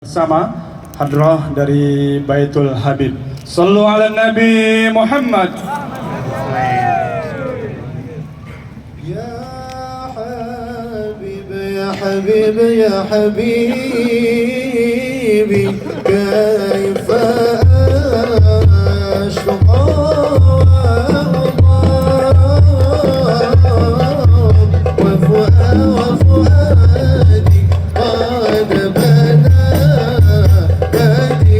bersama hadrah dari Baitul Habib. Sallu ala Nabi Muhammad. يا حبيبي يا حبيبي كيف أشقى وفؤادي قد بدا بدي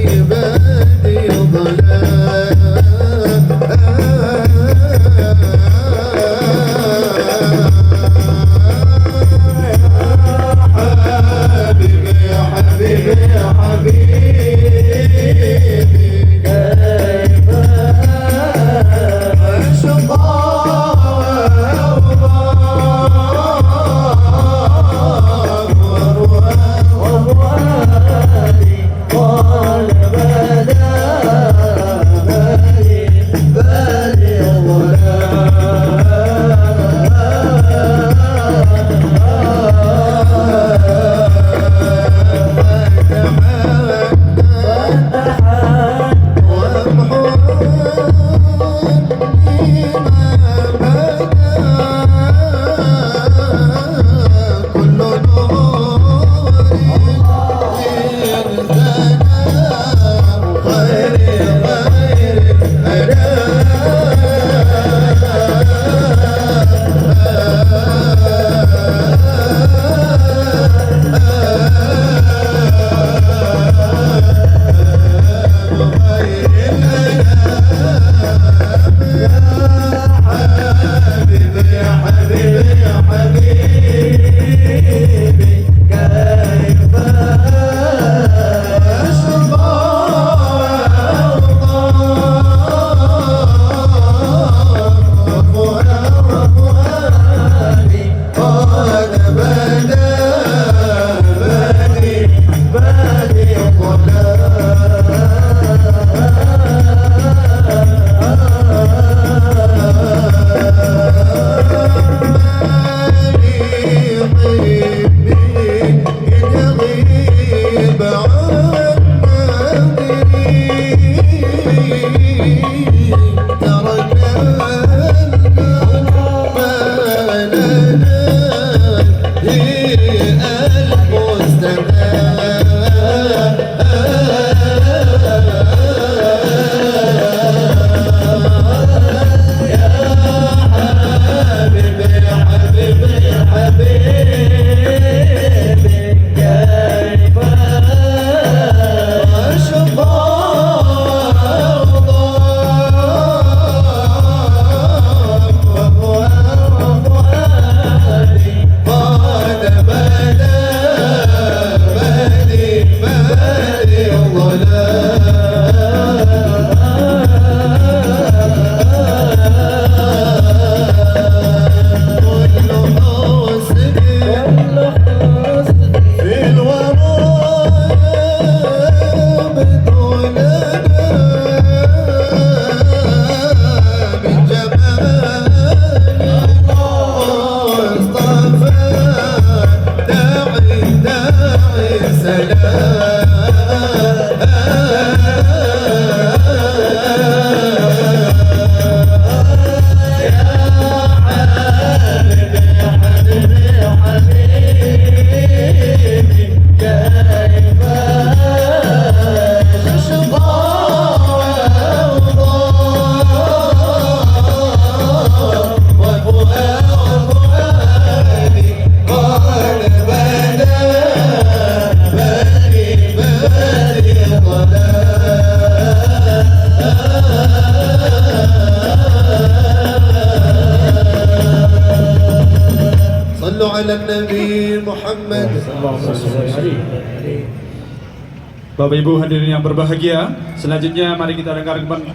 Bapak Ibu hadirin yang berbahagia, selanjutnya mari kita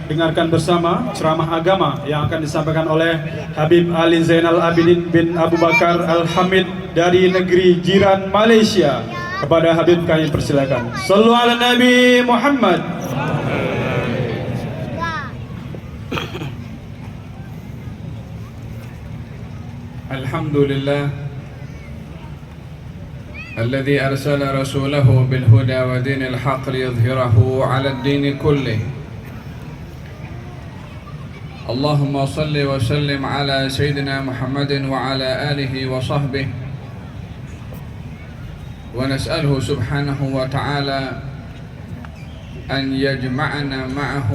dengarkan bersama ceramah agama yang akan disampaikan oleh Habib Ali Zainal Abidin bin Abu Bakar Al-Hamid dari negeri jiran Malaysia. Kepada Habib kami persilakan. Sallu ala Nabi Muhammad. Alhamdulillah الذي أرسل رسوله بالهدى ودين الحق ليظهره على الدين كله. اللهم صل وسلم على سيدنا محمد وعلى آله وصحبه، ونسأله سبحانه وتعالى أن يجمعنا معه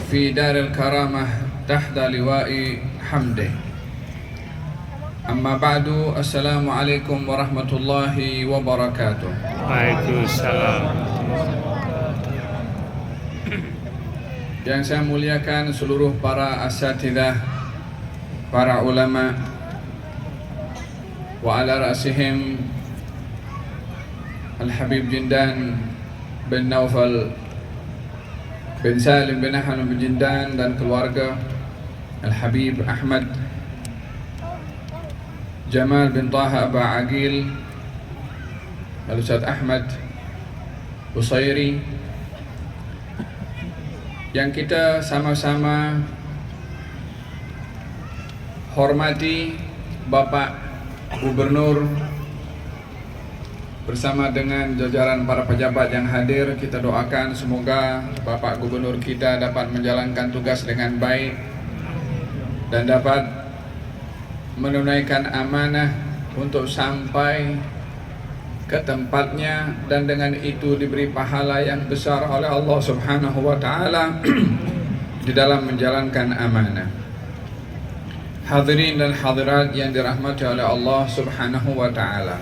في دار الكرامة تحت لواء حمده. أما بعد، السلام عليكم ورحمة الله وبركاته. Waalaikumsalam. Yang saya muliakan seluruh para asatidzah, para ulama, wa ala ra'sihim Al-Habib Jindan bin Naufal bin Salim bin Ahmad bin Jindan dan keluarga, Al-Habib Ahmad Jamal bin Taha Aba Agil, Al-Ustaz Ahmad Busairi, yang kita sama-sama hormati Bapak Gubernur bersama dengan jajaran para pejabat yang hadir. Kita doakan semoga Bapak Gubernur kita dapat menjalankan tugas dengan baik dan dapat menunaikan amanah untuk sampai ke tempatnya, dan dengan itu diberi pahala yang besar oleh Allah Subhanahu wa taala di dalam menjalankan amanah. Hadirin dan hadirat yang dirahmati oleh Allah Subhanahu wa taala.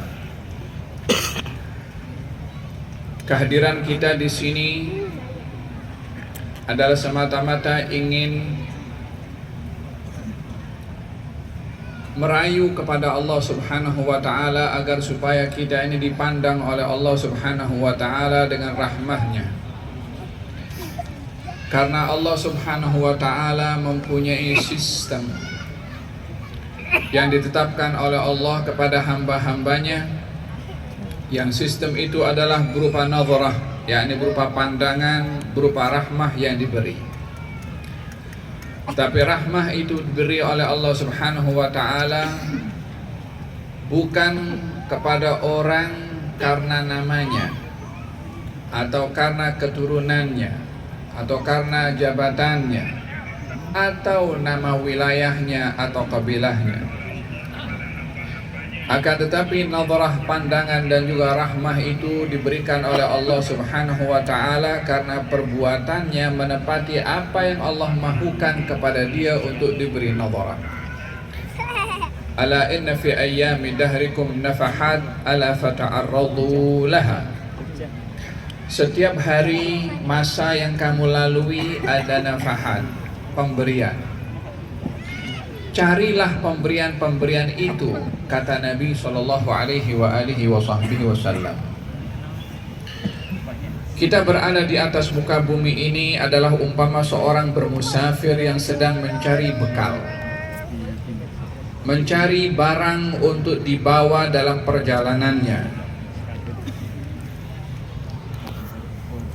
Kehadiran kita di sini adalah semata-mata ingin merayu kepada Allah Subhanahu wa taala agar supaya kita ini dipandang oleh Allah Subhanahu wa taala dengan rahmahnya. Karena Allah Subhanahu wa taala mempunyai sistem yang ditetapkan oleh Allah kepada hamba-hambanya, yang sistem itu adalah berupa nazarah, yakni berupa pandangan, berupa rahmah yang diberi. Tapi rahmah itu diberi oleh Allah Subhanahu wa taala bukan kepada orang karena namanya, atau karena keturunannya, atau karena jabatannya, atau nama wilayahnya atau kabilahnya. Akan tetapi nadarah, pandangan dan juga rahmah itu diberikan oleh Allah Subhanahu wa taala karena perbuatannya menepati apa yang Allah mahukan kepada dia untuk diberi nadarah. Ala inna fi ayyami dahrikum nafahat ala fata'arradu laha. Setiap hari masa yang kamu lalui ada nafahat, pemberian. Carilah pemberian-pemberian itu, kata Nabi SAW. Kita berada di atas muka bumi ini adalah umpama seorang bermusafir yang sedang mencari bekal, mencari barang untuk dibawa dalam perjalanannya.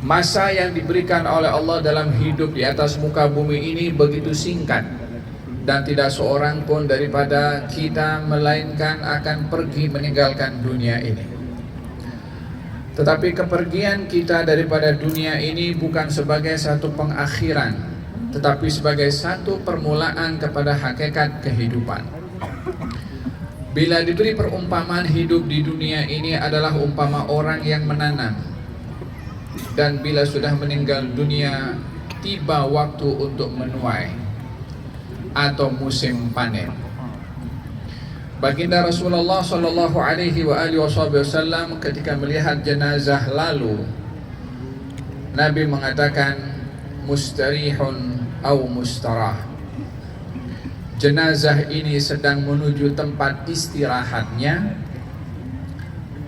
Masa yang diberikan oleh Allah dalam hidup di atas muka bumi ini begitu singkat, dan tidak seorang pun daripada kita melainkan akan pergi meninggalkan dunia ini. Tetapi kepergian kita daripada dunia ini bukan sebagai satu pengakhiran, tetapi sebagai satu permulaan kepada hakikat kehidupan. Bila diberi perumpamaan hidup di dunia ini adalah umpama orang yang menanam, dan bila sudah meninggal dunia, tiba waktu untuk menuai atau musim panen. Baginda Rasulullah sallallahu alaihi wasallam ketika melihat jenazah lalu, Nabi mengatakan mustarihun au mustarah. Jenazah ini sedang menuju tempat istirahatnya,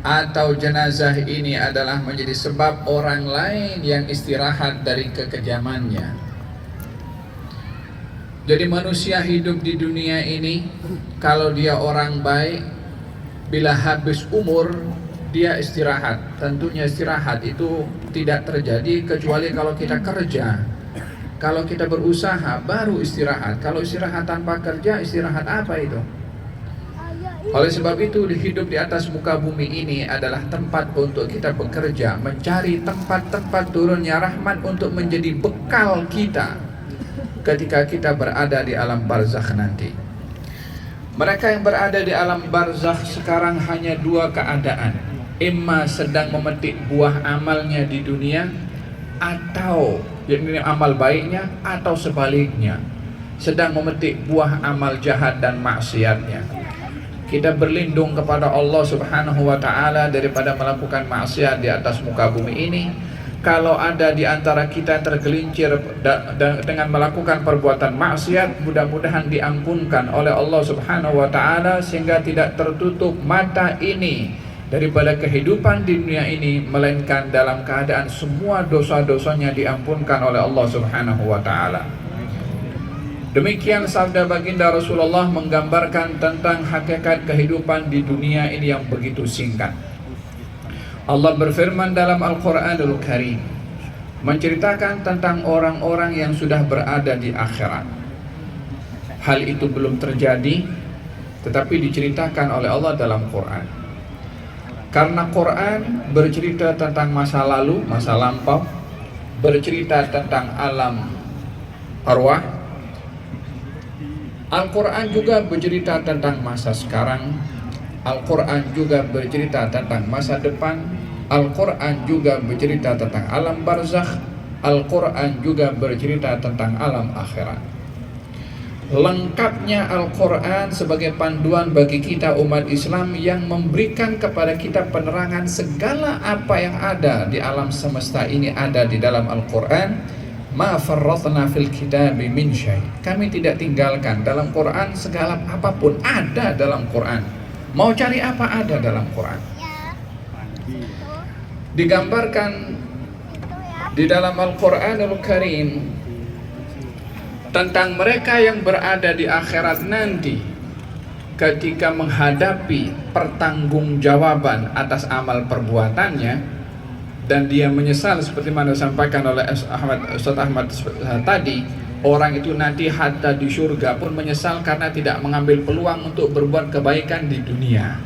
atau jenazah ini adalah menjadi sebab orang lain yang istirahat dari kekejamannya. Jadi manusia hidup di dunia ini, kalau dia orang baik, bila habis umur dia istirahat. Tentunya istirahat itu tidak terjadi kecuali kalau kita kerja. Kalau kita berusaha baru istirahat. Kalau istirahat tanpa kerja, istirahat apa itu? Oleh sebab itu, hidup di atas muka bumi ini adalah tempat untuk kita bekerja, mencari tempat-tempat turunnya rahmat untuk menjadi bekal kita ketika kita berada di alam barzakh nanti. Mereka yang berada di alam barzakh sekarang hanya dua keadaan: imma sedang memetik buah amalnya di dunia, atau ini amal baiknya, atau sebaliknya sedang memetik buah amal jahat dan maksiatnya. Kita berlindung kepada Allah Subhanahu wa ta'ala daripada melakukan maksiat di atas muka bumi ini. Kalau ada di antara kita tergelincir dengan melakukan perbuatan maksiat, mudah-mudahan diampunkan oleh Allah Subhanahu wa ta'ala, sehingga tidak tertutup mata ini daripada kehidupan di dunia ini, melainkan dalam keadaan semua dosa-dosanya diampunkan oleh Allah Subhanahu wa ta'ala. Demikian sabda baginda Rasulullah menggambarkan tentang hakikat kehidupan di dunia ini yang begitu singkat. Allah berfirman dalam Al-Quranul Karim, menceritakan tentang orang-orang yang sudah berada di akhirat. Hal itu belum terjadi, tetapi diceritakan oleh Allah dalam Quran. Karena Quran bercerita tentang masa lalu, masa lampau, bercerita tentang alam arwah. Al-Quran juga bercerita tentang masa sekarang. Al-Quran juga bercerita tentang masa depan. Al-Quran juga bercerita tentang alam barzakh. Al-Quran juga bercerita tentang alam akhirat. Lengkapnya Al-Quran sebagai panduan bagi kita umat Islam, yang memberikan kepada kita penerangan segala apa yang ada di alam semesta ini ada di dalam Al-Quran. Ma farratna fil kitabi min syai. Kami tidak tinggalkan dalam Quran segala apapun, ada dalam Quran. Mau cari apa, ada dalam Quran. Digambarkan di dalam Al-Quranul Karim tentang mereka yang berada di akhirat nanti ketika menghadapi pertanggungjawaban atas amal perbuatannya. Dan dia menyesal, seperti mana disampaikan oleh Ustaz Ahmad tadi, orang itu nanti hatta di surga pun menyesal karena tidak mengambil peluang untuk berbuat kebaikan di dunia.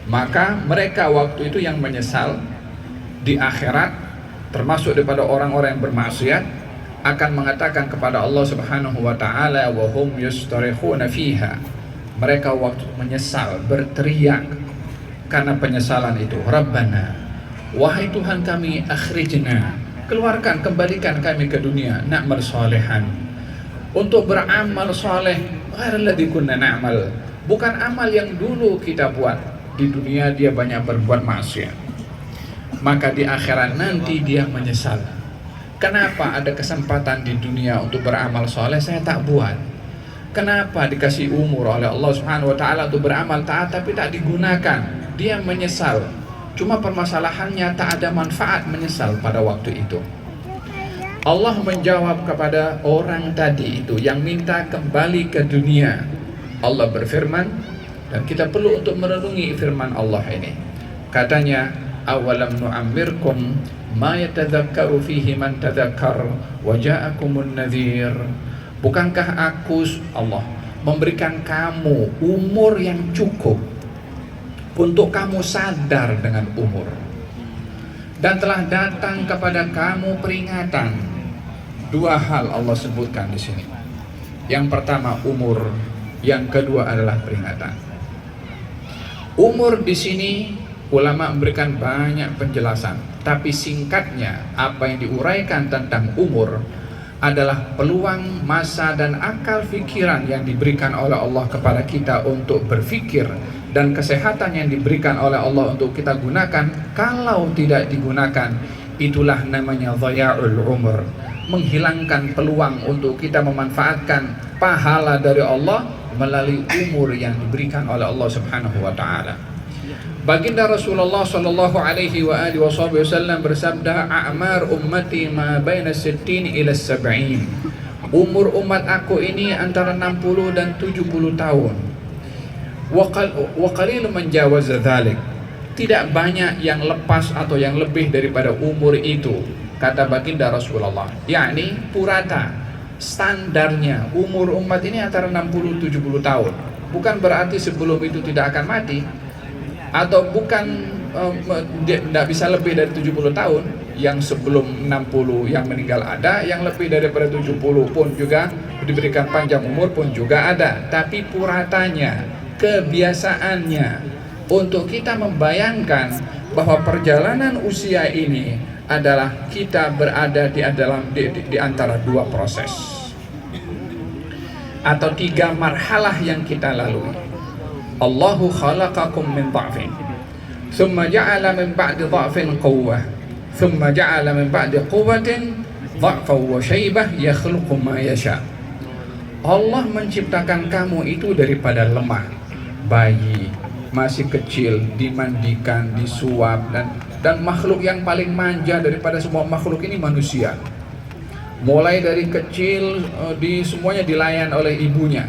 Maka mereka waktu itu yang menyesal di akhirat, termasuk daripada orang-orang yang bermaksiat, akan mengatakan kepada Allah Subhanahu wa ta'ala, wa hum yastarikhuna fiha. Mereka waktu menyesal berteriak karena penyesalan itu, Rabbana, wahai Tuhan kami, akhrijna, keluarkan, kembalikan kami ke dunia, na'mal salihan, untuk beramal saleh, ghairalladzi kunna na'mal, bukan amal yang dulu kita buat di dunia. Dia banyak berbuat maksiat, maka di akhirat nanti dia menyesal. Kenapa ada kesempatan di dunia untuk beramal saleh saya tak buat? Kenapa dikasih umur oleh Allah Subhanahu wa ta'ala untuk beramal taat tapi tak digunakan? Dia menyesal. Cuma permasalahannya tak ada manfaat menyesal pada waktu itu. Allah menjawab kepada orang tadi itu yang minta kembali ke dunia. Allah berfirman, dan kita perlu untuk merenungi firman Allah ini. Katanya, awalam nu'ammirkum ma yatadzakkaru fihi man tadzakkar wa ja'akumun nadhir. Bukankah aku, Allah, memberikan kamu umur yang cukup untuk kamu sadar dengan umur, dan telah datang kepada kamu peringatan. Dua hal Allah sebutkan di sini. Yang pertama umur, yang kedua adalah peringatan. Umur di sini ulama memberikan banyak penjelasan, tapi singkatnya apa yang diuraikan tentang umur adalah peluang, masa, dan akal fikiran yang diberikan oleh Allah kepada kita untuk berfikir, dan kesehatan yang diberikan oleh Allah untuk kita gunakan. Kalau tidak digunakan, itulah namanya dhaya'ul umur, menghilangkan peluang untuk kita memanfaatkan pahala dari Allah melalui umur yang diberikan oleh Allah Subhanahu wa ta'ala. Baginda Rasulullah sallallahu alaihi wa alihi wasallam bersabda, a'mar ummati ma baina 60 ila 70. Umur umat aku ini antara 60 dan 70 tahun. Wa qalilun menjawaz dzalik. Tidak banyak yang lepas atau yang lebih daripada umur itu, kata baginda Rasulullah. Yakni purata, standarnya umur umat ini antara 60-70 tahun. bukan berarti sebelum itu tidak akan mati, atau bukan tidak bisa lebih dari 70 tahun. Yang sebelum 60 yang meninggal ada, yang lebih daripada 70 pun juga diberikan panjang umur pun juga ada. Tapi puratanya, kebiasaannya, untuk kita membayangkan bahwa perjalanan usia ini adalah kita berada di antara dua proses atau tiga marhalah yang kita lalui. Allahu khalaqakum min dha'fin, thumma ja'ala min ba'di dha'fin quwwah, thumma ja'ala min ba'di quwwatin dha'fan wa syaibah yakhluqu ma yasha. Allah menciptakan kamu itu daripada lemah, bayi masih kecil, dimandikan, disuap, dan makhluk yang paling manja daripada semua makhluk ini manusia. Mulai dari kecil semuanya dilayan oleh ibunya,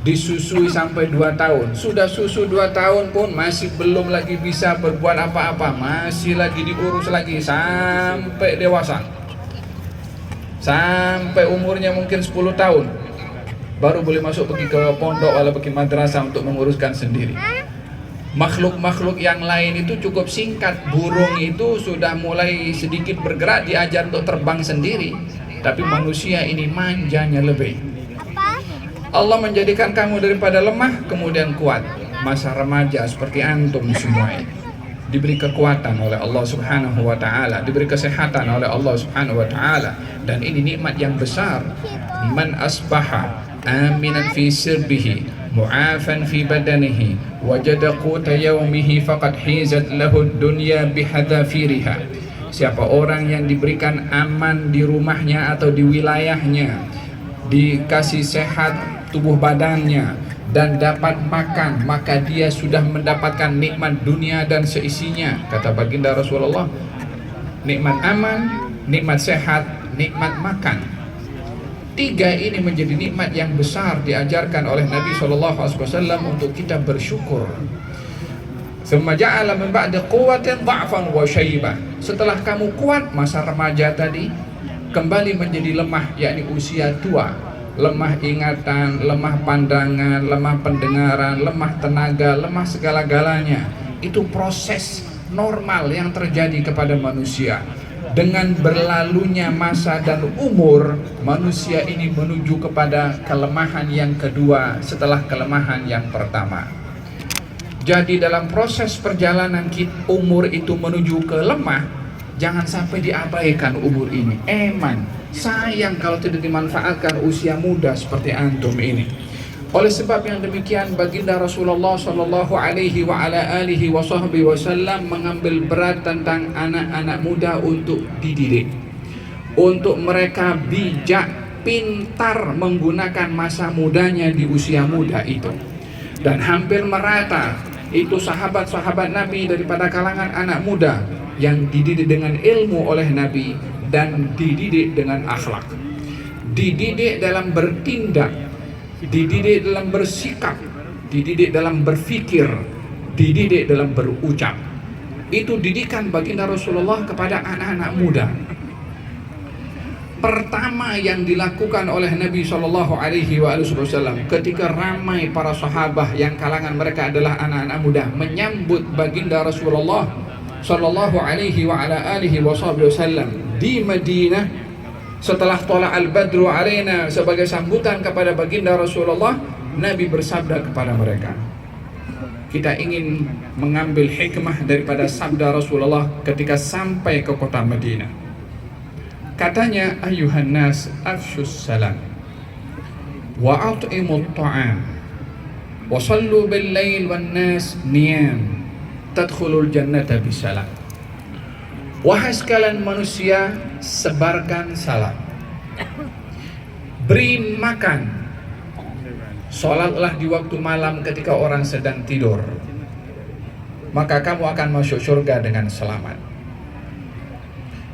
disusui sampai 2 tahun. Sudah susu 2 tahun pun masih belum lagi bisa berbuat apa-apa, masih lagi diurus lagi sampai dewasa, sampai umurnya mungkin 10 tahun baru boleh masuk pergi ke pondok atau pergi madrasah untuk menguruskan sendiri. Makhluk-makhluk yang lain itu cukup singkat. Burung itu sudah mulai sedikit bergerak, diajar untuk terbang sendiri. Tapi manusia ini manjanya lebih. Allah menjadikan kamu daripada lemah kemudian kuat. Masa remaja seperti antum semua ini diberi kekuatan oleh Allah Subhanahu wa taala, diberi kesehatan oleh Allah Subhanahu wa taala, dan ini nikmat yang besar. Man asbaha aminan fi sirbihi mu'afan fi badanihi wajada quta yaumihi faqad hizat lahu dunya bihadafiriha. Siapa orang yang diberikan aman di rumahnya atau di wilayahnya, dikasih sehat tubuh badannya dan dapat makan, maka dia sudah mendapatkan nikmat dunia dan seisinya. Kata baginda Rasulullah, nikmat aman, nikmat sehat, nikmat makan. 3 ini menjadi nikmat yang besar diajarkan oleh Nabi SAW untuk kita bersyukur. Thumma ja'ala min ba'di quwwatin dha'fan wa syaibah. Setelah kamu kuat masa remaja tadi, kembali menjadi lemah, yakni usia tua. Lemah ingatan, lemah pandangan, lemah pendengaran, lemah tenaga, lemah segala-galanya. Itu proses normal yang terjadi kepada manusia. Dengan berlalunya masa dan umur, manusia ini menuju kepada kelemahan yang kedua setelah kelemahan yang pertama. Jadi dalam proses perjalanan umur itu menuju ke lemah, jangan sampai diabaikan umur ini. Sayang kalau tidak dimanfaatkan usia muda seperti antum ini. Oleh sebab yang demikian, baginda Rasulullah sallallahu alaihi wa ala alihi wa sahbihi wasallam mengambil berat tentang anak-anak muda untuk dididik, untuk mereka bijak, pintar menggunakan masa mudanya di usia muda itu. Dan hampir merata itu sahabat-sahabat Nabi daripada kalangan anak muda yang dididik dengan ilmu oleh Nabi dan dididik dengan akhlak, dididik dalam bertindak, dididik dalam bersikap, dididik dalam berfikir, dididik dalam berucap. Itu didikan baginda Rasulullah kepada anak-anak muda. Pertama yang dilakukan oleh Nabi SAW ketika ramai para sahabat yang kalangan mereka adalah anak-anak muda menyambut baginda Rasulullah SAW di Madinah, setelah tala al-badru alaina, sebagai sambutan kepada baginda Rasulullah, Nabi bersabda kepada mereka. Kita ingin mengambil hikmah daripada sabda Rasulullah ketika sampai ke kota Madinah. Katanya, ayuhan nas afshus salam wa at'imut ta'am wa sallu bil lail wan nas niyam tadkhulul jannata bisalam. Wahai sekalian manusia, sebarkan salam, beri makan, sholatlah di waktu malam ketika orang sedang tidur, maka kamu akan masuk surga dengan selamat.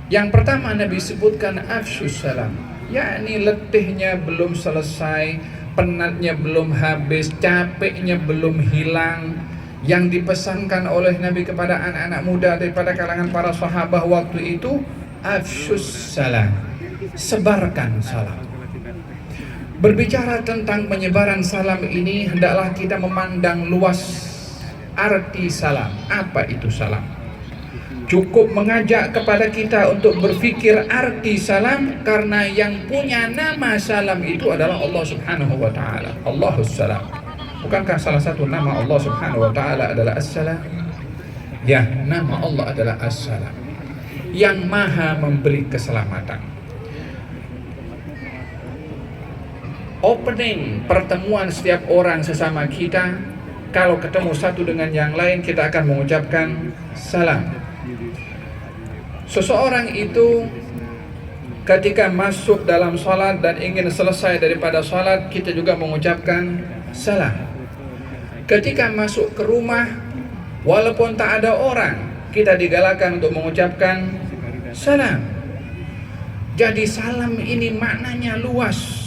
Yang pertama Nabi sebutkan afshus salam, yakni letihnya belum selesai, penatnya belum habis, capeknya belum hilang. Yang dipesankan oleh Nabi kepada anak-anak muda daripada kalangan para sahabat waktu itu, afshus salam, sebarkan salam. Berbicara tentang penyebaran salam ini, hendaklah kita memandang luas arti salam. Apa itu salam? Cukup mengajak kepada kita untuk berfikir arti salam, karena yang punya nama salam itu adalah Allah Subhanahu wa Ta'ala. Allahus Salam. Bukankah salah satu nama Allah Subhanahu wa Ta'ala adalah As-Salam? Ya, nama Allah adalah As-Salam, yang maha memberi keselamatan. Opening pertemuan setiap orang sesama kita, kalau ketemu satu dengan yang lain, kita akan mengucapkan salam. Seseorang itu ketika masuk dalam salat dan ingin selesai daripada salat, kita juga mengucapkan salam. Ketika masuk ke rumah, walaupun tak ada orang, kita digalakkan untuk mengucapkan salam. Jadi salam ini maknanya luas.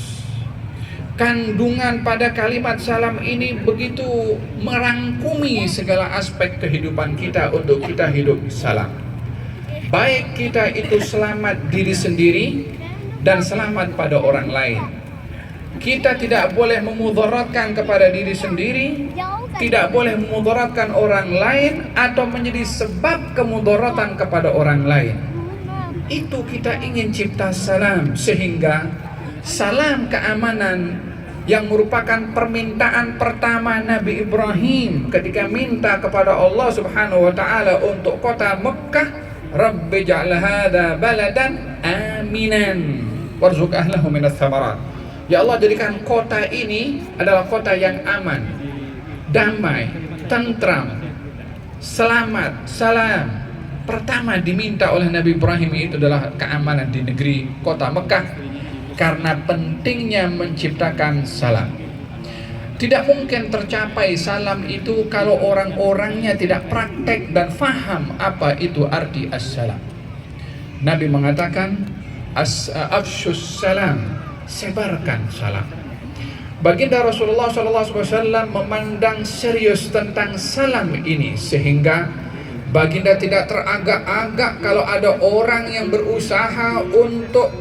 Kandungan pada kalimat salam ini begitu merangkumi segala aspek kehidupan kita untuk kita hidup salam. Baik kita itu selamat diri sendiri dan selamat pada orang lain. Kita tidak boleh memudaratkan kepada diri sendiri, tidak boleh memudaratkan orang lain, atau menjadi sebab kemudaratan kepada orang lain. Itu kita ingin cipta salam, sehingga salam keamanan yang merupakan permintaan pertama Nabi Ibrahim ketika minta kepada Allah Subhanahu wa Ta'ala untuk kota Mekkah, Rabbi ja'al hadha baladan aminan warzuq ahlahu minas thamarat. Ya Allah, jadikan kota ini adalah kota yang aman, damai, tentram, selamat, salam. Pertama diminta oleh Nabi Ibrahim itu adalah keamanan di negeri kota Mekkah, karena pentingnya menciptakan salam. Tidak mungkin tercapai salam itu kalau orang-orangnya tidak praktek dan faham apa itu arti as-salam. Nabi mengatakan, afshus salam, sebarkan salam. Baginda Rasulullah SAW memandang serius tentang salam ini, sehingga baginda tidak teragak-agak kalau ada orang yang berusaha untuk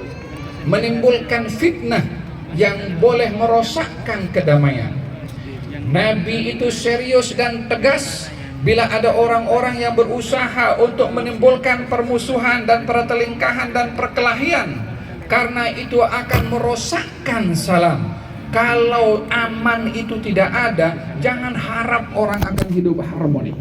menimbulkan fitnah yang boleh merosakkan kedamaian. Nabi itu serius dan tegas bila ada orang-orang yang berusaha untuk menimbulkan permusuhan dan pertelingkahan dan perkelahian, karena itu akan merosakkan salam. Kalau aman itu tidak ada, jangan harap orang akan hidup harmoni.